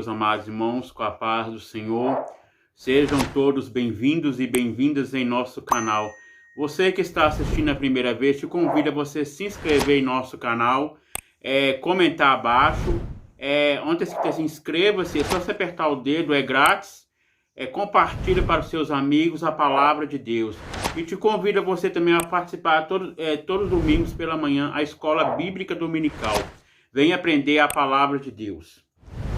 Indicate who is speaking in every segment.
Speaker 1: meus amados irmãos, com a paz do Senhor. Sejam todos bem-vindos e bem-vindas em nosso canal. Você que está assistindo a primeira vez, te convido a você se inscrever em nosso canal, comentar abaixo. Antes que se inscreva-se, é só você apertar o dedo, é grátis. Compartilhe para os seus amigos a palavra de Deus. E te convido a você também a participar todos os domingos pela manhã, a Escola Bíblica Dominical. Venha aprender a palavra de Deus.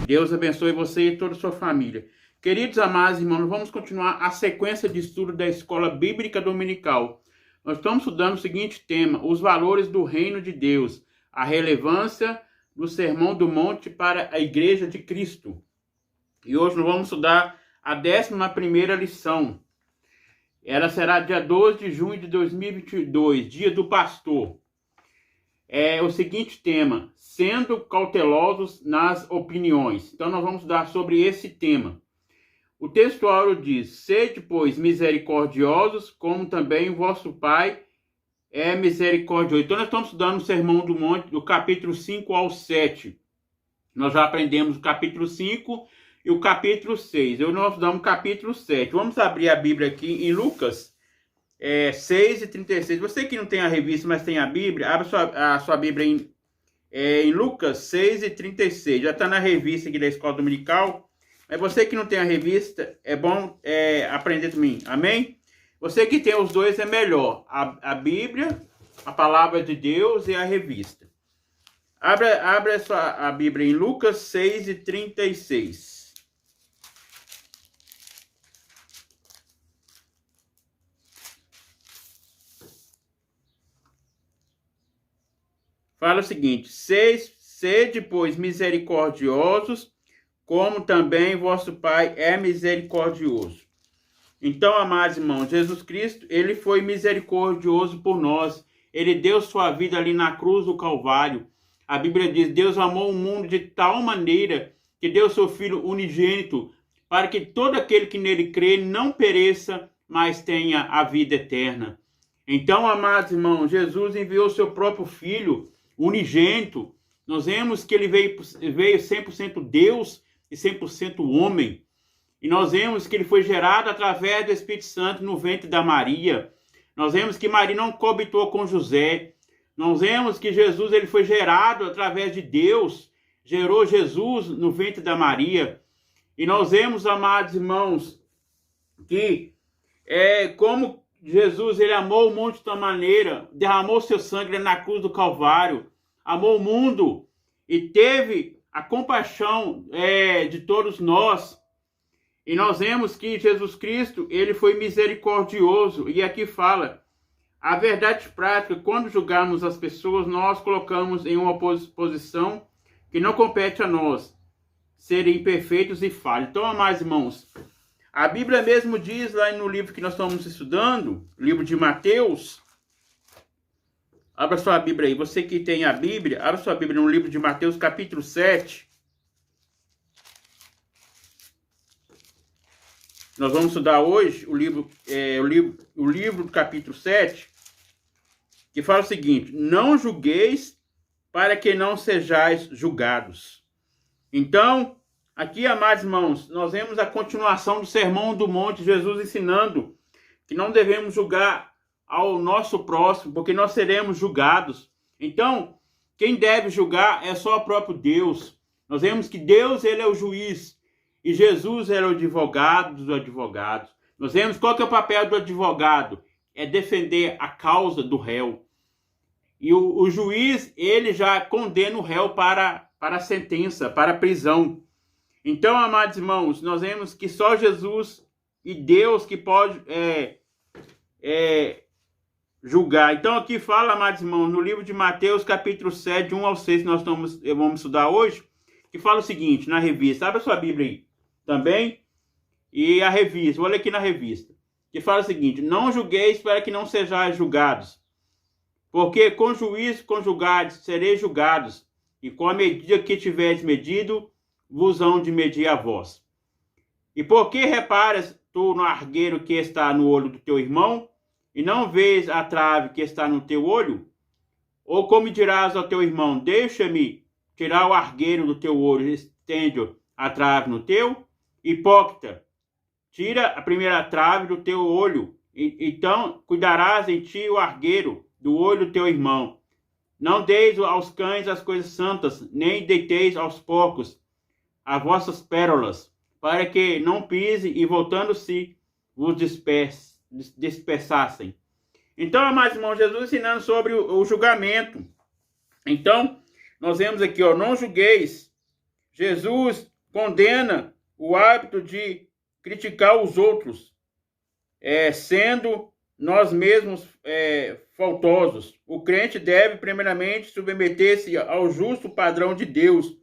Speaker 1: Deus abençoe você e toda a sua família. Queridos amados irmãos, vamos continuar a sequência de estudo da Escola Bíblica Dominical. Nós estamos estudando o seguinte tema: os valores do reino de Deus, a relevância do Sermão do Monte para a Igreja de Cristo. E hoje nós vamos estudar a 11ª lição. Ela será dia 12 de junho de 2022, dia do pastor. O seguinte tema: sendo cautelosos nas opiniões. Então nós vamos estudar sobre esse tema. O textuário diz: sede, pois, misericordiosos, como também o vosso Pai é misericordioso. Então nós estamos estudando o Sermão do Monte, do capítulo 5 ao 7. Nós já aprendemos o capítulo 5 e o capítulo 6. Hoje nós estudamos o capítulo 7. Vamos abrir a Bíblia aqui em Lucas 6:36. Você que não tem a revista, mas tem a Bíblia, abra a sua Bíblia em Lucas 6:36. Já está na revista aqui da Escola Dominical. Mas você que não tem a revista, é bom aprender também. Amém? Você que tem os dois é melhor. A Bíblia, a palavra de Deus e a revista. Abra a Bíblia em Lucas 6:36. Fala o seguinte: sede, pois, misericordiosos, como também vosso Pai é misericordioso. Então, amados irmãos, Jesus Cristo, ele foi misericordioso por nós. Ele deu sua vida ali na cruz do Calvário. A Bíblia diz: Deus amou o mundo de tal maneira que deu seu Filho unigênito, para que todo aquele que nele crê não pereça, mas tenha a vida eterna. Então, amados irmãos, Jesus enviou seu próprio Filho unigênito. Nós vemos que ele veio 100% Deus e 100% homem. E nós vemos que ele foi gerado através do Espírito Santo no ventre da Maria. Nós vemos que Maria não coabitou com José. Nós vemos que Jesus ele foi gerado através de Deus. Gerou Jesus no ventre da Maria. E nós vemos, amados irmãos, que como Jesus ele amou o mundo de tal maneira, derramou seu sangue na cruz do Calvário, amou o mundo e teve a compaixão de todos nós. E nós vemos que Jesus Cristo, ele foi misericordioso. E aqui fala, a verdade prática, quando julgarmos as pessoas, nós colocamos em uma posição que não compete a nós, serem imperfeitos e falhos. Então, amados irmãos, a Bíblia mesmo diz lá no livro que nós estamos estudando, livro de Mateus. Abra sua Bíblia aí. Você que tem a Bíblia, abra sua Bíblia no livro de Mateus, capítulo 7. Nós vamos estudar hoje o livro do capítulo 7, que fala o seguinte: não julgueis para que não sejais julgados. Então, aqui, amados irmãos, nós vemos a continuação do Sermão do Monte, Jesus ensinando que não devemos julgar ao nosso próximo, porque nós seremos julgados. Então, quem deve julgar é só o próprio Deus. Nós vemos que Deus, ele é o juiz, e Jesus era o advogado dos advogados. Nós vemos qual que é o papel do advogado: é defender a causa do réu. E o juiz, ele já condena o réu para a sentença, para a prisão. Então, amados irmãos, nós vemos que só Jesus e Deus que pode julgar. Então, aqui fala, amados irmãos, no livro de Mateus, capítulo 7, 1 ao 6, que nós vamos estudar hoje, que fala o seguinte, na revista. Abre a sua Bíblia aí também. E a revista, olha aqui na revista, que fala o seguinte: não julgueis para que não sejais julgados, porque com juízo conjugados sereis julgados, e com a medida que tiveres medido, vos hão de medir a vós. E por que reparas tu no argueiro que está no olho do teu irmão, e não vês a trave que está no teu olho? Ou como dirás ao teu irmão: deixa-me tirar o argueiro do teu olho, estende-o a trave no teu? Hipócrita, tira a primeira trave do teu olho, então cuidarás em ti o argueiro do olho do teu irmão. Não deis aos cães as coisas santas, nem deiteis aos porcos as vossas pérolas, para que não pise e voltando-se vos dispersassem. Então, amados irmãos, Jesus ensinando sobre o julgamento. Então, nós vemos aqui, não julgueis. Jesus condena o hábito de criticar os outros, sendo nós mesmos faltosos. O crente deve, primeiramente, submeter-se ao justo padrão de Deus,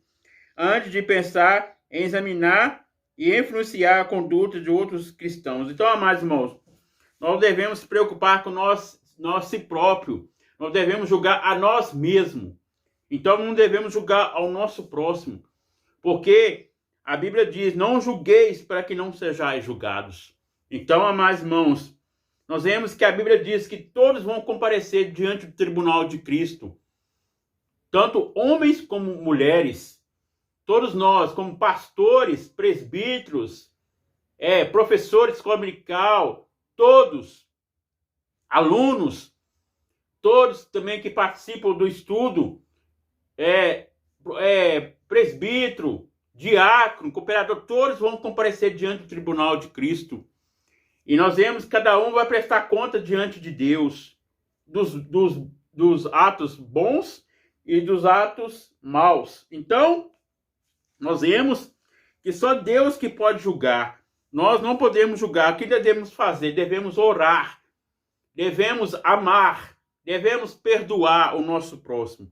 Speaker 1: antes de pensar em examinar e influenciar a conduta de outros cristãos. Então, amados irmãos, nós devemos se preocupar com nós si próprio. Nós devemos julgar a nós mesmos. Então, não devemos julgar ao nosso próximo. Porque a Bíblia diz, não julgueis para que não sejais julgados. Então, amados irmãos, nós vemos que a Bíblia diz que todos vão comparecer diante do tribunal de Cristo. Tanto homens como mulheres. Todos nós, como pastores, presbíteros, professores de escola dominical, todos, alunos, todos também que participam do estudo, presbítero, diácono, cooperador, todos vão comparecer diante do tribunal de Cristo. E nós vemos que cada um vai prestar conta diante de Deus dos atos bons e dos atos maus. Então, nós vemos que só Deus que pode julgar. Nós não podemos julgar. O que devemos fazer? Devemos orar, devemos amar, devemos perdoar o nosso próximo.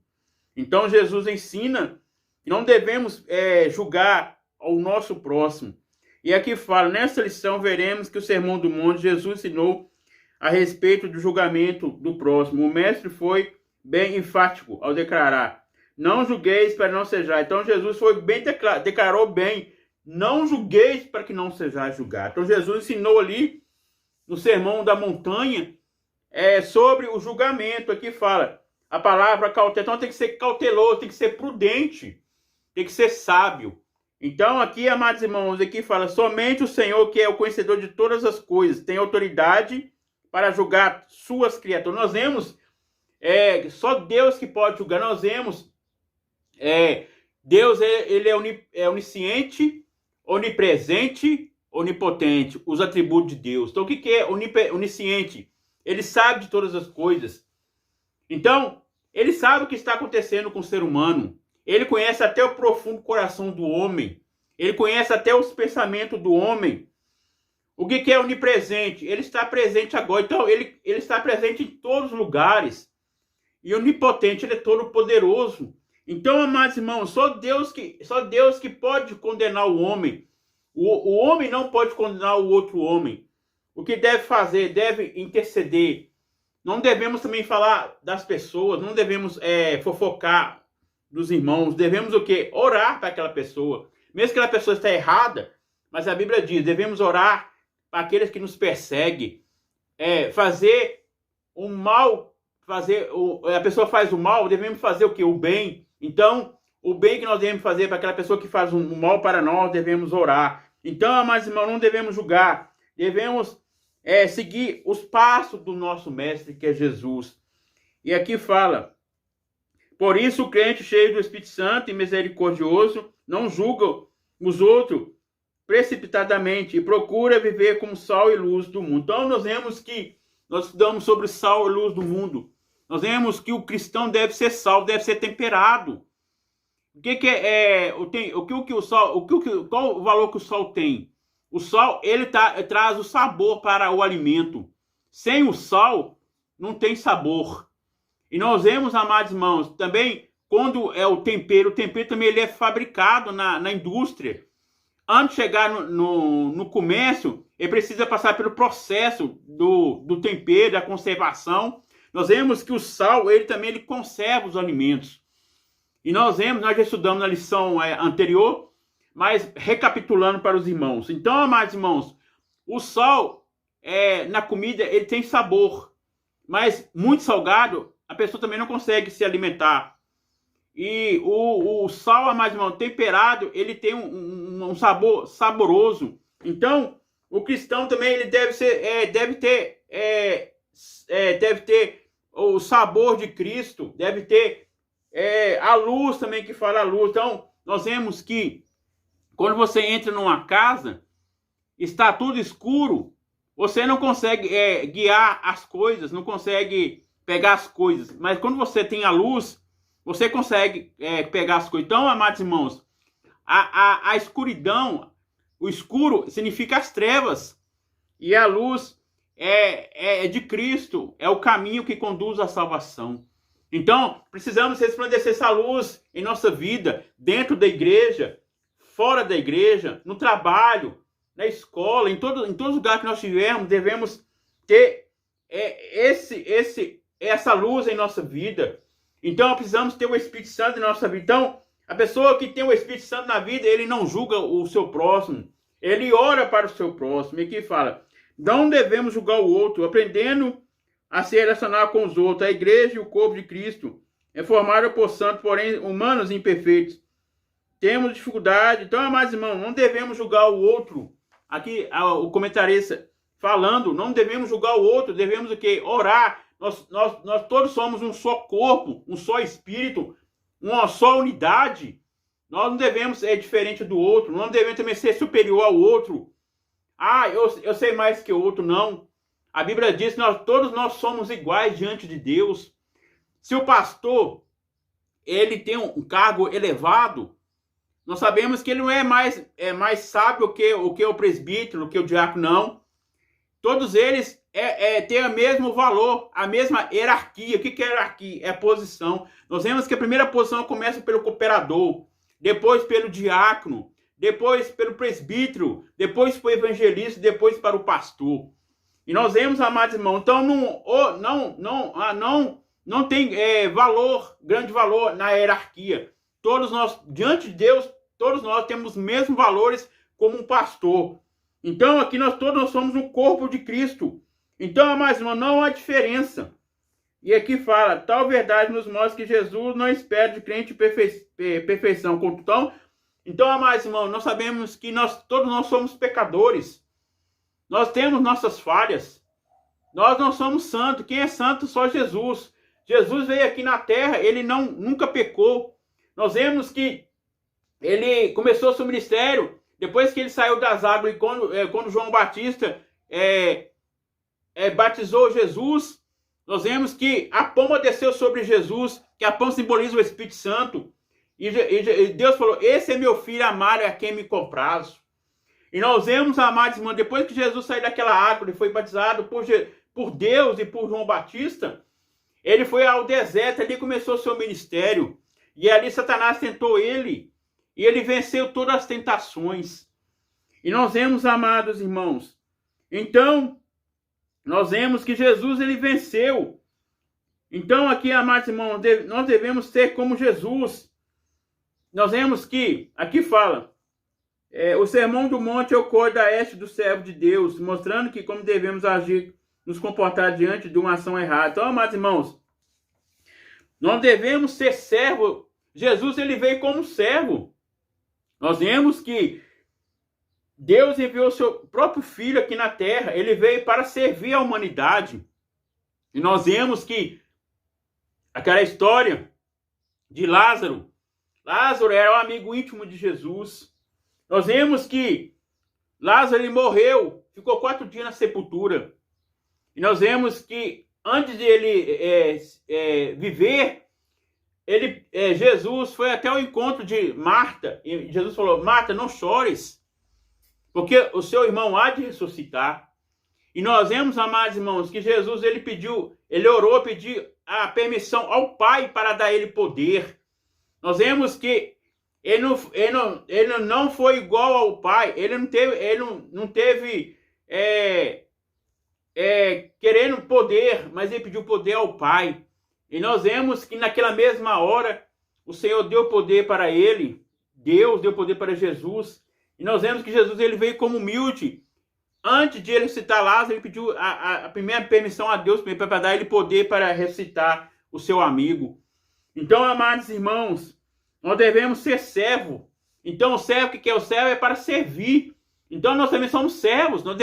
Speaker 1: Então, Jesus ensina que não devemos julgar o nosso próximo. E aqui fala, nessa lição veremos que o Sermão do Monte, Jesus ensinou a respeito do julgamento do próximo. O mestre foi bem enfático ao declarar, não julgueis para não sejais. Então Jesus foi bem declarou bem, não julgueis para que não sejais julgados. Então Jesus ensinou ali no Sermão da Montanha sobre o julgamento. Aqui fala a palavra cautela. Então tem que ser cauteloso, tem que ser prudente, tem que ser sábio. Então aqui, amados irmãos, aqui fala, somente o Senhor, que é o conhecedor de todas as coisas, tem autoridade para julgar suas criaturas. Nós vemos, só Deus que pode julgar. Nós vemos, Deus, ele é onisciente, onipresente, onipotente, os atributos de Deus. Então o que é onisciente? Ele sabe de todas as coisas. Então, ele sabe o que está acontecendo com o ser humano. Ele conhece até o profundo coração do homem. Ele conhece até os pensamentos do homem. O que é onipresente? Ele está presente agora. Então, ele está presente em todos os lugares. E onipotente, ele é todo poderoso. Então, amados irmãos, só Deus que pode condenar o homem. O homem não pode condenar o outro homem. O que deve fazer? Deve interceder. Não devemos também falar das pessoas. Não devemos fofocar dos irmãos. Devemos o quê? Orar para aquela pessoa. Mesmo que aquela pessoa esteja errada, mas a Bíblia diz, devemos orar para aqueles que nos perseguem. Fazer o mal, a pessoa faz o mal, devemos fazer o quê? O bem. Então, o bem que nós devemos fazer para aquela pessoa que faz o mal para nós, devemos orar. Então, amados irmãos, não devemos julgar. Devemos seguir os passos do nosso mestre, que é Jesus. E aqui fala, por isso o crente cheio do Espírito Santo e misericordioso não julga os outros precipitadamente e procura viver como sal e luz do mundo. Então nós vemos que nós estudamos sobre sal e luz do mundo. Nós vemos que o cristão deve ser sal, deve ser temperado. Qual o valor que o sal tem? O sal, ele traz o sabor para o alimento. Sem o sal, não tem sabor. E nós vemos, amados irmãos, também quando é o tempero também ele é fabricado na indústria. Antes de chegar no comércio, ele precisa passar pelo processo do tempero, da conservação. Nós vemos que o sal, ele conserva os alimentos. E nós já estudamos na lição anterior, mas recapitulando para os irmãos. Então, amados irmãos, o sal na comida, ele tem sabor. Mas muito salgado, a pessoa também não consegue se alimentar. E o sal, amados irmãos, temperado, ele tem um sabor saboroso. Então, o cristão também ele deve ter o sabor de Cristo, deve ter a luz também, que fala a luz. Então, nós vemos que quando você entra numa casa, está tudo escuro, você não consegue guiar as coisas, não consegue pegar as coisas. Mas quando você tem a luz, você consegue pegar as coisas. Então, amados irmãos, a escuridão, o escuro significa as trevas. E a luz é de Cristo, é o caminho que conduz à salvação. Então, precisamos resplandecer essa luz em nossa vida, dentro da igreja, fora da igreja, no trabalho, na escola, em todos os lugares que nós tivermos, devemos ter essa luz em nossa vida. Então, precisamos ter o Espírito Santo em nossa vida. Então, a pessoa que tem o Espírito Santo na vida, ele não julga o seu próximo, ele ora para o seu próximo. E aqui fala, não devemos julgar o outro, aprendendo a se relacionar com os outros. A igreja e o corpo de Cristo é formada por santos, porém humanos imperfeitos. Temos dificuldade. Então, amados irmãos, não devemos julgar o outro. Aqui o comentarista falando, não devemos julgar o outro, devemos o quê? Orar. Nós todos somos um só corpo, um só espírito, uma só unidade. Nós não devemos ser diferente do outro, não devemos também ser superior ao outro. Ah, eu sei mais que o outro, não. A Bíblia diz que todos nós somos iguais diante de Deus. Se o pastor ele tem um cargo elevado, nós sabemos que ele não é mais sábio que o presbítero, que o diácono, não. Todos eles têm o mesmo valor, a mesma hierarquia. O que é hierarquia? É posição. Nós vemos que a primeira posição começa pelo cooperador, depois pelo diácono, depois pelo presbítero, depois para o evangelista, depois para o pastor. E nós vemos, amados irmãos, então não tem grande valor na hierarquia. Todos nós, diante de Deus, todos nós temos os mesmos valores como um pastor. Então, aqui todos nós somos um corpo de Cristo. Então, amados irmãos, não há diferença. E aqui fala, tal verdade nos mostra que Jesus não espera de crente perfeição. Então, amados irmãos, nós sabemos que todos nós somos pecadores. Nós temos nossas falhas. Nós não somos santos. Quem é santo? Só Jesus. Jesus veio aqui na terra, ele nunca pecou. Nós vemos que ele começou seu ministério depois que ele saiu das águas, e quando João Batista batizou Jesus. Nós vemos que a pomba desceu sobre Jesus, que a pomba simboliza o Espírito Santo. E Deus falou, esse é meu filho amado, a quem me comprazo. E nós vemos, amados irmãos, depois que Jesus saiu daquela água, ele foi batizado por Deus e por João Batista, ele foi ao deserto, ali começou o seu ministério. E ali Satanás tentou ele, e ele venceu todas as tentações. E nós vemos, amados irmãos, então, nós vemos que Jesus, ele venceu. Então, aqui, amados irmãos, nós devemos ser como Jesus. Nós vemos que, aqui fala, o Sermão do Monte é o código da ética do servo de Deus, mostrando que como devemos agir, nos comportar diante de uma ação errada. Então, amados irmãos, nós devemos ser servo. Jesus, ele veio como servo. Nós vemos que Deus enviou o seu próprio Filho aqui na terra. Ele veio para servir a humanidade. E nós vemos que aquela história de Lázaro. Lázaro era um amigo íntimo de Jesus. Nós vemos que Lázaro ele morreu, ficou 4 dias na sepultura. E nós vemos que antes de ele viver, Jesus foi até o encontro de Marta. E Jesus falou, Marta, não chores, porque o seu irmão há de ressuscitar. E nós vemos, amados irmãos, que Jesus ele orou, pediu a permissão ao Pai para dar ele poder. Nós vemos que ele não foi igual ao Pai, ele não teve querendo poder, mas ele pediu poder ao Pai. E nós vemos que naquela mesma hora o Senhor deu poder para ele, Deus deu poder para Jesus. E nós vemos que Jesus ele veio como humilde. Antes de ele ressuscitar Lázaro, ele pediu a primeira permissão a Deus para dar ele poder para ressuscitar o seu amigo. Então, amados irmãos, nós devemos ser servo. Então, o servo, o que é o servo? É para servir. Então, nós também somos servos. Nós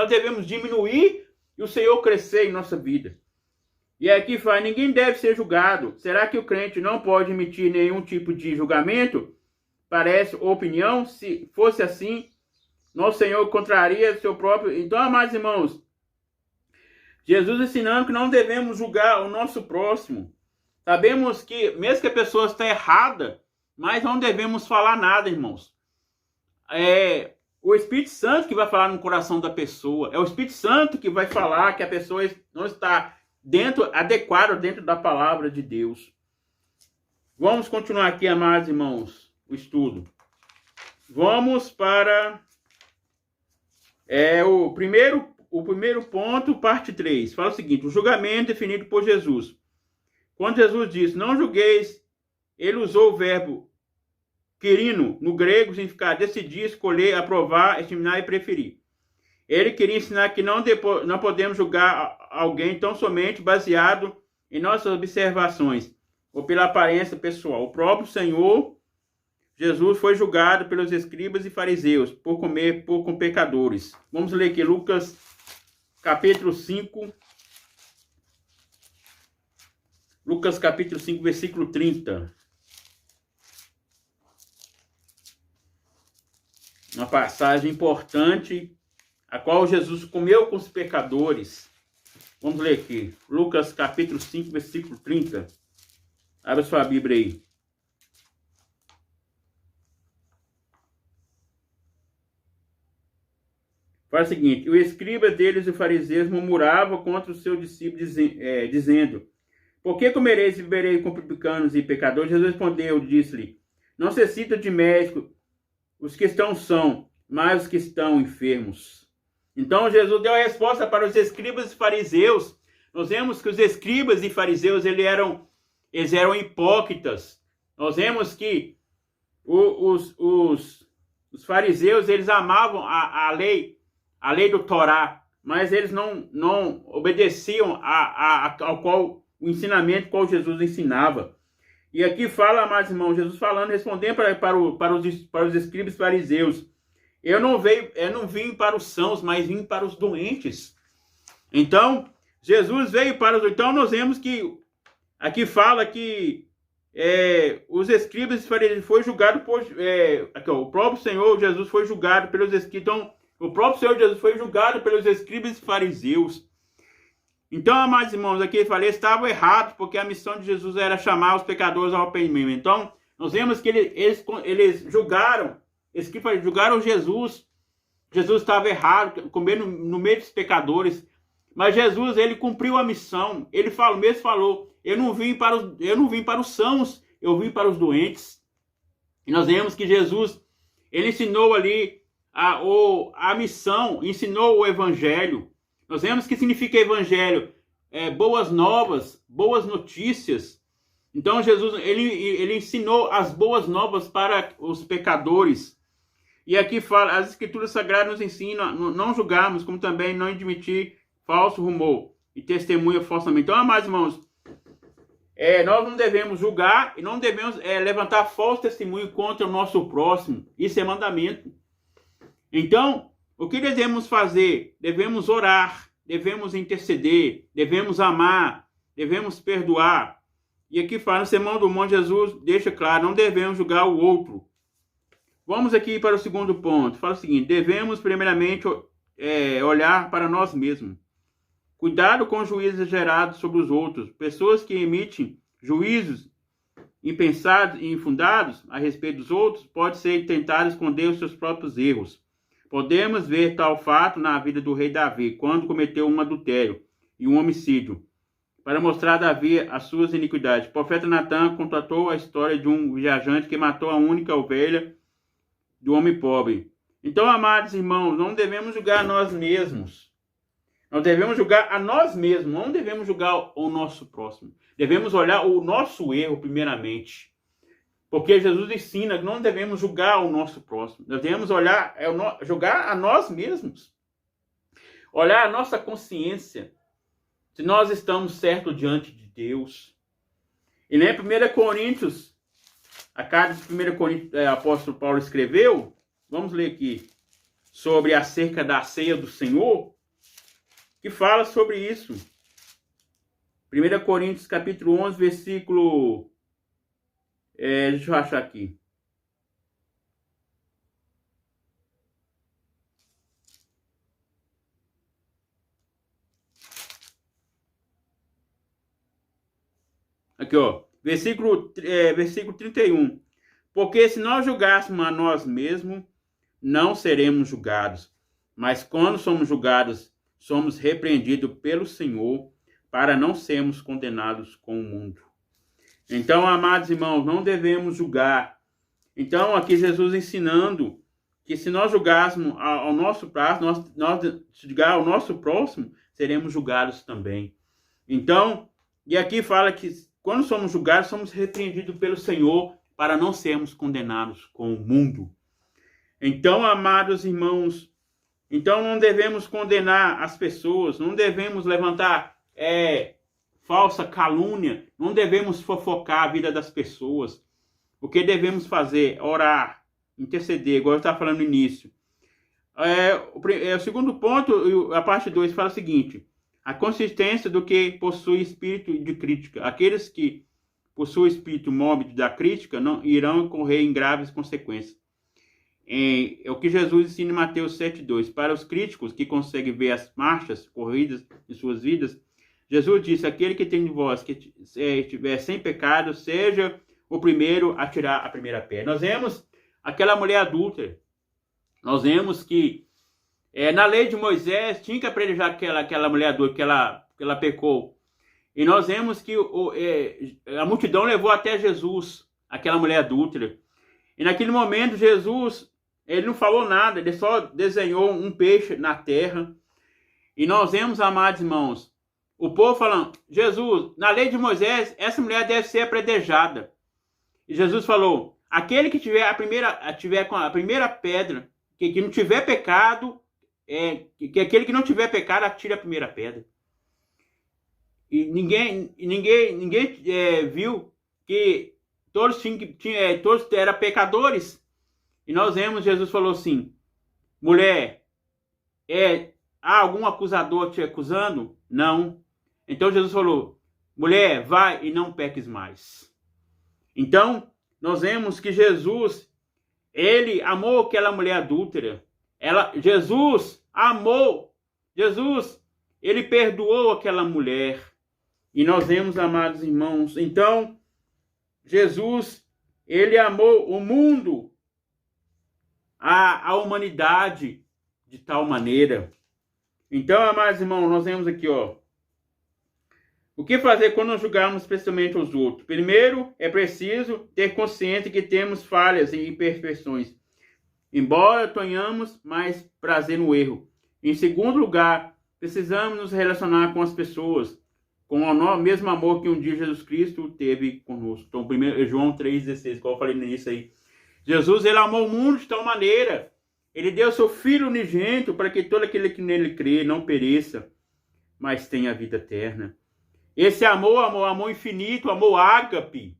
Speaker 1: devemos diminuir e o Senhor crescer em nossa vida. E aqui fala, ninguém deve ser julgado. Será que o crente não pode emitir nenhum tipo de julgamento? Parece opinião? Se fosse assim, nosso Senhor contraria seu próprio... Então, amados irmãos, Jesus ensinando que não devemos julgar o nosso próximo. Sabemos que, mesmo que a pessoa está errada, mas não devemos falar nada, irmãos. É o Espírito Santo que vai falar no coração da pessoa. É o Espírito Santo que vai falar que a pessoa não está adequada dentro da palavra de Deus. Vamos continuar aqui, amados irmãos, o estudo. Vamos para o primeiro ponto, parte 3. Fala o seguinte, o julgamento definido por Jesus. Quando Jesus disse, não julgueis, ele usou o verbo querino, no grego, significa decidir, escolher, aprovar, estimar e preferir. Ele queria ensinar que não podemos julgar alguém tão somente baseado em nossas observações ou pela aparência pessoal. O próprio Senhor Jesus foi julgado pelos escribas e fariseus por comer com pecadores. Vamos ler aqui Lucas capítulo 5. Lucas capítulo 5, versículo 30. Uma passagem importante, a qual Jesus comeu com os pecadores. Vamos ler aqui. Lucas capítulo 5, versículo 30. Abra sua Bíblia aí. Fala o seguinte, o escriba deles e o fariseu murmuravam contra os seus discípulos, dizendo, por que comereis e bebereis com publicanos e pecadores? Jesus respondeu, disse-lhe, não necessita de médico os que estão são, mas os que estão enfermos. Então Jesus deu a resposta para os escribas e fariseus. Nós vemos que os escribas e fariseus eles eram hipócritas. Nós vemos que os fariseus eles amavam a lei do Torá, mas eles não obedeciam ao qual o ensinamento qual Jesus ensinava. E aqui fala, amados irmãos, Jesus falando, respondendo para os escribas e fariseus, eu não vim para os sãos, mas vim para os doentes. Então, Jesus veio para os... Então, nós vemos que aqui fala que os escribas e fariseus foi julgado por... o próprio Senhor Jesus foi julgado pelos escribas. Então, o próprio Senhor Jesus foi julgado pelos escribas e fariseus. Então, amados irmãos, aqui eu falei, estavam errados, porque a missão de Jesus era chamar os pecadores ao arrependimento. Então, nós vemos que eles julgaram Jesus. Jesus estava errado, comendo no meio dos pecadores. Mas Jesus, ele cumpriu a missão. Ele falou, eu não vim para os sãos, eu vim para os doentes. E nós vemos que Jesus, ele ensinou ali a missão, ensinou o evangelho. Nós vemos que significa evangelho, boas novas, boas notícias. Então Jesus, ele ensinou as boas novas para os pecadores. E aqui fala, as escrituras sagradas nos ensinam não julgarmos, como também não admitir falso rumor e testemunha falsamente. Então, amados irmãos, nós não devemos julgar e não devemos levantar falso testemunho contra o nosso próximo. Isso é mandamento. Então, o que devemos fazer? Devemos orar, devemos interceder, devemos amar, devemos perdoar. E aqui fala, no Sermão do Monte, Jesus deixa claro, não devemos julgar o outro. Vamos aqui para o segundo ponto. Fala o seguinte, devemos primeiramente olhar para nós mesmos. Cuidado com juízos exagerados sobre os outros. Pessoas que emitem juízos impensados e infundados a respeito dos outros podem ser tentadas esconder os seus próprios erros. Podemos ver tal fato na vida do rei Davi, quando cometeu um adultério e um homicídio, para mostrar a Davi as suas iniquidades. O profeta Natan contatou a história de um viajante que matou a única ovelha do homem pobre. Então, amados irmãos, não devemos julgar a nós mesmos. Nós devemos julgar a nós mesmos, não devemos julgar o nosso próximo. Devemos olhar o nosso erro primeiramente. Porque Jesus ensina que não devemos julgar o nosso próximo. Nós devemos julgar a nós mesmos. Olhar a nossa consciência. Se nós estamos certos diante de Deus. E nem 1 Coríntios, a carta de 1 Coríntios, o apóstolo Paulo escreveu, vamos ler aqui, sobre acerca da ceia do Senhor, que fala sobre isso. 1 Coríntios capítulo 11, versículo... deixa eu achar aqui. Aqui, ó. Versículo 31. Porque se nós julgássemos a nós mesmos, não seremos julgados. Mas quando somos julgados, somos repreendidos pelo Senhor, para não sermos condenados com o mundo. Então, amados irmãos, não devemos julgar. Então, aqui Jesus ensinando que se nós julgássemos ao nosso próximo, nós julgar ao nosso próximo, seremos julgados também. Então, e aqui fala que quando somos julgados, somos repreendidos pelo Senhor para não sermos condenados com o mundo. Então, amados irmãos, então não devemos condenar as pessoas, não devemos levantar falsa calúnia, não devemos fofocar a vida das pessoas. O que devemos fazer? Orar, interceder, igual eu estava falando no início. O segundo ponto, a parte 2, fala o seguinte: a consistência do que possui espírito de crítica. Aqueles que possuem espírito mórbido da crítica não irão incorrer em graves consequências. É o que Jesus ensina em Mateus 7,2. Para os críticos que conseguem ver as marchas corridas de suas vidas, Jesus disse: aquele que tem de vós que estiver sem pecado, seja o primeiro a tirar a primeira pedra. Nós vemos aquela mulher adúltera. Nós vemos que na lei de Moisés tinha que apedrejar aquela mulher adúltera que ela pecou. E nós vemos que a multidão levou até Jesus, aquela mulher adúltera. E naquele momento Jesus, ele não falou nada, ele só desenhou um peixe na terra. E nós vemos, amados irmãos, o povo falando: Jesus, na lei de Moisés, essa mulher deve ser apedrejada. E Jesus falou: aquele que tiver com a primeira pedra, que não tiver pecado, que aquele que não tiver pecado atire a primeira pedra. E ninguém viu que todos eram pecadores. E nós vemos, Jesus falou assim: mulher, há algum acusador te acusando? Não. Então Jesus falou: mulher, vai e não peques mais. Então, nós vemos que Jesus, ele amou aquela mulher adúltera. Jesus amou. Jesus, ele perdoou aquela mulher. E nós vemos, amados irmãos, então, Jesus, ele amou o mundo, a humanidade, de tal maneira. Então, amados irmãos, nós vemos aqui, ó, o que fazer quando nós julgarmos especialmente os outros? Primeiro, é preciso ter consciência que temos falhas e imperfeições, embora tenhamos mais prazer no erro. Em segundo lugar, precisamos nos relacionar com as pessoas com o mesmo amor que um dia Jesus Cristo teve conosco. Então, João 3,16, como eu falei nisso aí. Jesus, ele amou o mundo de tal maneira. Ele deu seu Filho unigênito para que todo aquele que nele crê não pereça, mas tenha a vida eterna. Esse amor infinito, amor ágape.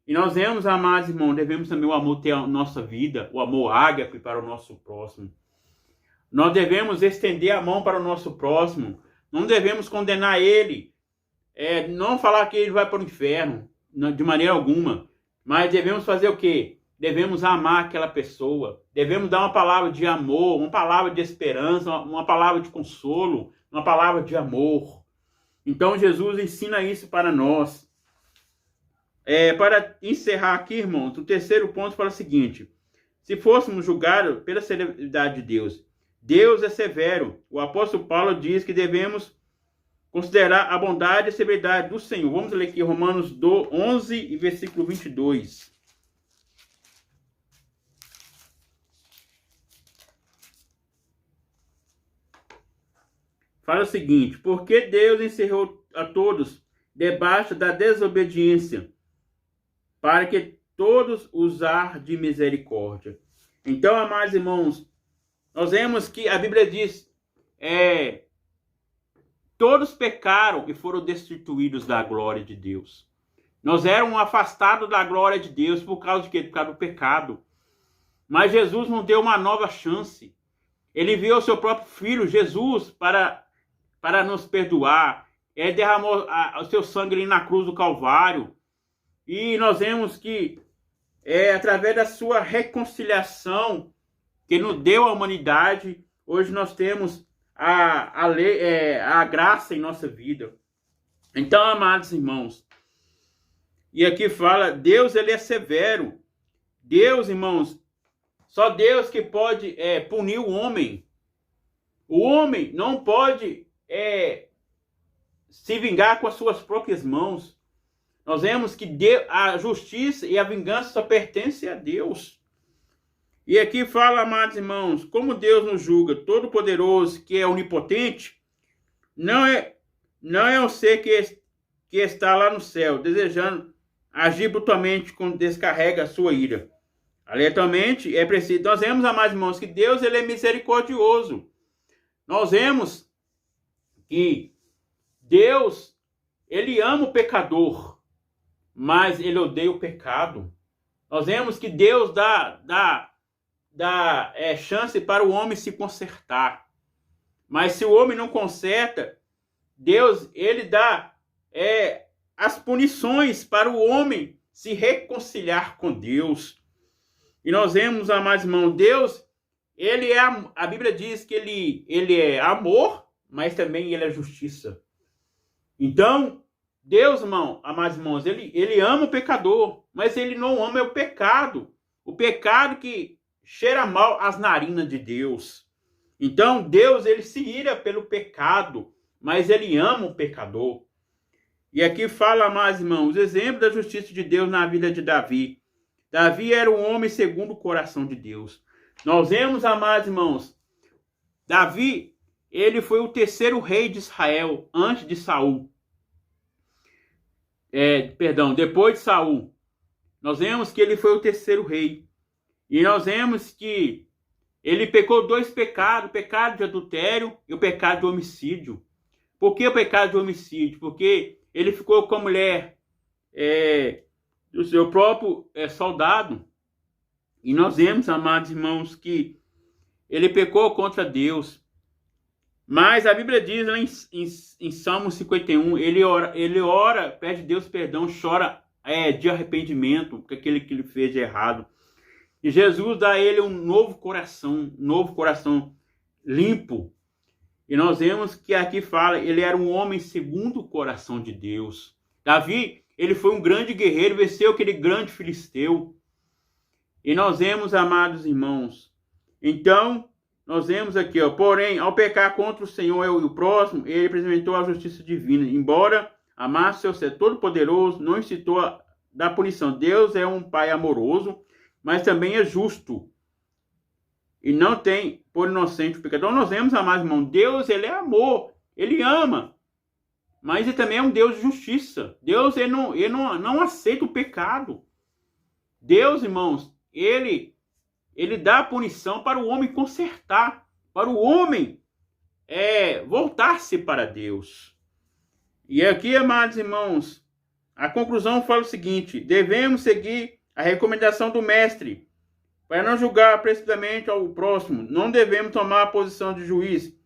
Speaker 1: E nós vemos, amados irmãos, devemos também o amor ter a nossa vida, o amor ágape para o nosso próximo. Nós devemos estender a mão para o nosso próximo. Não devemos condenar ele. Não falar que ele vai para o inferno, de maneira alguma. Mas devemos fazer o quê? Devemos amar aquela pessoa. Devemos dar uma palavra de amor, uma palavra de esperança, uma palavra de consolo, uma palavra de amor. Então Jesus ensina isso para nós. Para encerrar aqui, irmãos, o terceiro ponto fala o seguinte: se fôssemos julgados pela severidade de Deus, Deus é severo. O apóstolo Paulo diz que devemos considerar a bondade e a severidade do Senhor. Vamos ler aqui Romanos 11 e versículo 22. Fala o seguinte: porque Deus encerrou a todos debaixo da desobediência, para que todos usar de misericórdia. Então, amados irmãos, nós vemos que a Bíblia diz: todos pecaram e foram destituídos da glória de Deus. Nós éramos afastados da glória de Deus por causa de quê? Por causa do pecado. Mas Jesus nos deu uma nova chance. Ele enviou o seu próprio Filho, Jesus, para nos perdoar. Ele derramou o seu sangue ali na cruz do Calvário. E nós vemos que através da sua reconciliação que nos deu à humanidade, hoje nós temos a graça em nossa vida. Então, amados irmãos, e aqui fala, Deus ele é severo. Deus, irmãos, só Deus que pode punir o homem. O homem não pode se vingar com as suas próprias mãos. Nós vemos que a justiça e a vingança só pertencem a Deus. E aqui fala, amados irmãos, como Deus nos julga, todo-poderoso, que é onipotente, não é o ser que está lá no céu, desejando agir brutalmente quando descarrega a sua ira. Aleatoriamente, é preciso. Nós vemos, amados irmãos, que Deus ele é misericordioso. Nós vemos que Deus, ele ama o pecador, mas ele odeia o pecado. Nós vemos que Deus dá chance para o homem se consertar. Mas se o homem não conserta, Deus, ele dá as punições para o homem se reconciliar com Deus. E nós vemos, amados irmãos, Deus, ele a Bíblia diz que ele é amor, mas também ele é justiça. Então, Deus, amados irmãos, ele ama o pecador, mas ele não ama o pecado. O pecado que cheira mal às narinas de Deus. Então, Deus, ele se ira pelo pecado, mas ele ama o pecador. E aqui fala, amados irmãos, o exemplo da justiça de Deus na vida de Davi. Davi era um homem segundo o coração de Deus. Nós vemos, amados irmãos, Davi, ele foi o terceiro rei de Israel antes de Saul. Depois de Saul. Nós vemos que ele foi o terceiro rei. E nós vemos que ele pecou dois pecados, o pecado de adultério e o pecado de homicídio. Por que o pecado de homicídio? Porque ele ficou com a mulher do seu próprio soldado. E nós vemos, amados irmãos, que ele pecou contra Deus. Mas a Bíblia diz lá em Salmo 51, ele ora, pede a Deus perdão, chora de arrependimento por aquele que ele fez de errado. E Jesus dá a ele um novo coração limpo. E nós vemos que aqui fala, ele era um homem segundo o coração de Deus. Davi, ele foi um grande guerreiro, venceu aquele grande filisteu. E nós vemos, amados irmãos, então, nós vemos aqui, porém, ao pecar contra o Senhor e o próximo, ele apresentou a justiça divina. Embora amasse o ser todo-poderoso, não incitou da punição. Deus é um pai amoroso, mas também é justo. E não tem por inocente o pecador. Então, nós vemos, amados irmãos, Deus, ele é amor, ele ama. Mas ele também é um Deus de justiça. Deus, ele não aceita o pecado. Deus, irmãos, ele dá a punição para o homem consertar, para o homem voltar-se para Deus. E aqui, amados irmãos, a conclusão fala o seguinte: devemos seguir a recomendação do mestre, para não julgar precipitadamente ao próximo. Não devemos tomar a posição de juiz.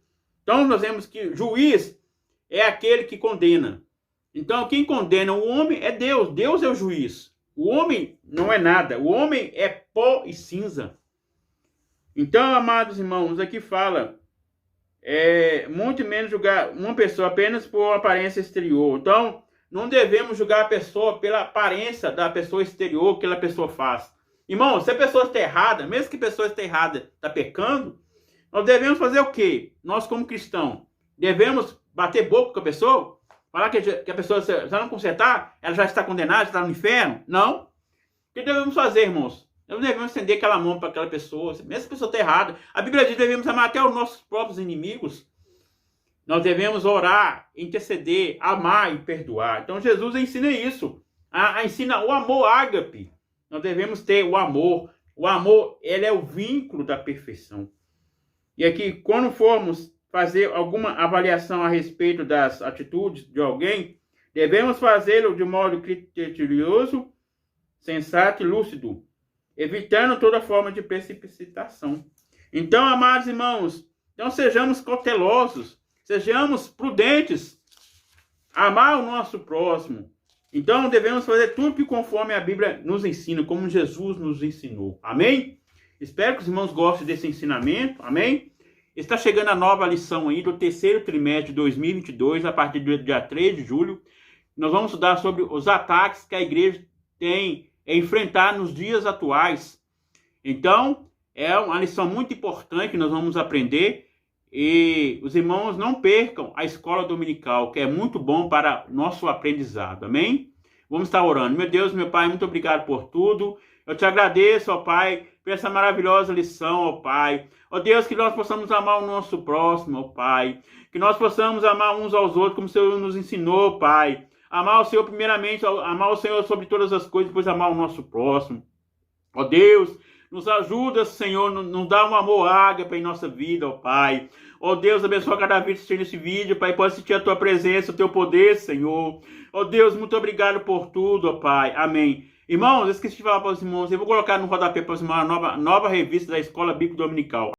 Speaker 1: Então, nós vemos que juiz é aquele que condena. Então, quem condena o homem é Deus. Deus é o juiz. O homem não é nada. O homem é pó e cinza. Então, amados irmãos, aqui fala, muito menos julgar uma pessoa apenas por aparência exterior. Então, não devemos julgar a pessoa pela aparência da pessoa exterior que aquela pessoa faz. Irmão, se a pessoa está errada, mesmo que a pessoa esteja errada, está pecando, nós devemos fazer o quê? Nós, como cristãos, devemos bater boca com a pessoa? Falar que a pessoa, se ela não consertar, ela já está condenada, já está no inferno? Não. O que devemos fazer, irmãos? Nós devemos estender aquela mão para aquela pessoa, mesmo que a pessoa está errada. A Bíblia diz que devemos amar até os nossos próprios inimigos. Nós devemos orar, interceder, amar e perdoar. Então, Jesus ensina isso. Ensina o amor ágape. Nós devemos ter o amor. O amor, ele é o vínculo da perfeição. E aqui, quando formos fazer alguma avaliação a respeito das atitudes de alguém, Devemos fazê-lo de modo criterioso, sensato e lúcido, evitando toda forma de precipitação. Então, amados irmãos, então sejamos cautelosos, sejamos prudentes, amar o nosso próximo. Então, devemos fazer tudo que conforme a Bíblia nos ensina, como Jesus nos ensinou. Amém? Espero que os irmãos gostem desse ensinamento. Amém? Está chegando a nova lição aí do terceiro trimestre de 2022, a partir do dia 3 de julho. Nós vamos estudar sobre os ataques que a igreja tem a enfrentar nos dias atuais. Então, é uma lição muito importante que nós vamos aprender. E os irmãos não percam a escola dominical, que é muito bom para nosso aprendizado. Amém? Vamos estar orando. Meu Deus, meu Pai, muito obrigado por tudo. Eu te agradeço, ó Pai, por essa maravilhosa lição, ó Pai. Ó Deus, que nós possamos amar o nosso próximo, ó Pai. Que nós possamos amar uns aos outros, como o Senhor nos ensinou, Pai. Amar o Senhor primeiramente, amar o Senhor sobre todas as coisas, depois amar o nosso próximo. Ó Deus, nos ajuda, Senhor, nos dá um amor ágape em nossa vida, ó Pai. Ó Deus, abençoa cada vez que assistir esse vídeo, Pai, pode sentir a Tua presença, o Teu poder, Senhor. Ó Deus, muito obrigado por tudo, ó Pai. Amém. Irmãos, eu esqueci de falar para os irmãos, eu vou colocar no rodapé para os irmãos a nova revista da Escola Bíblica Dominical.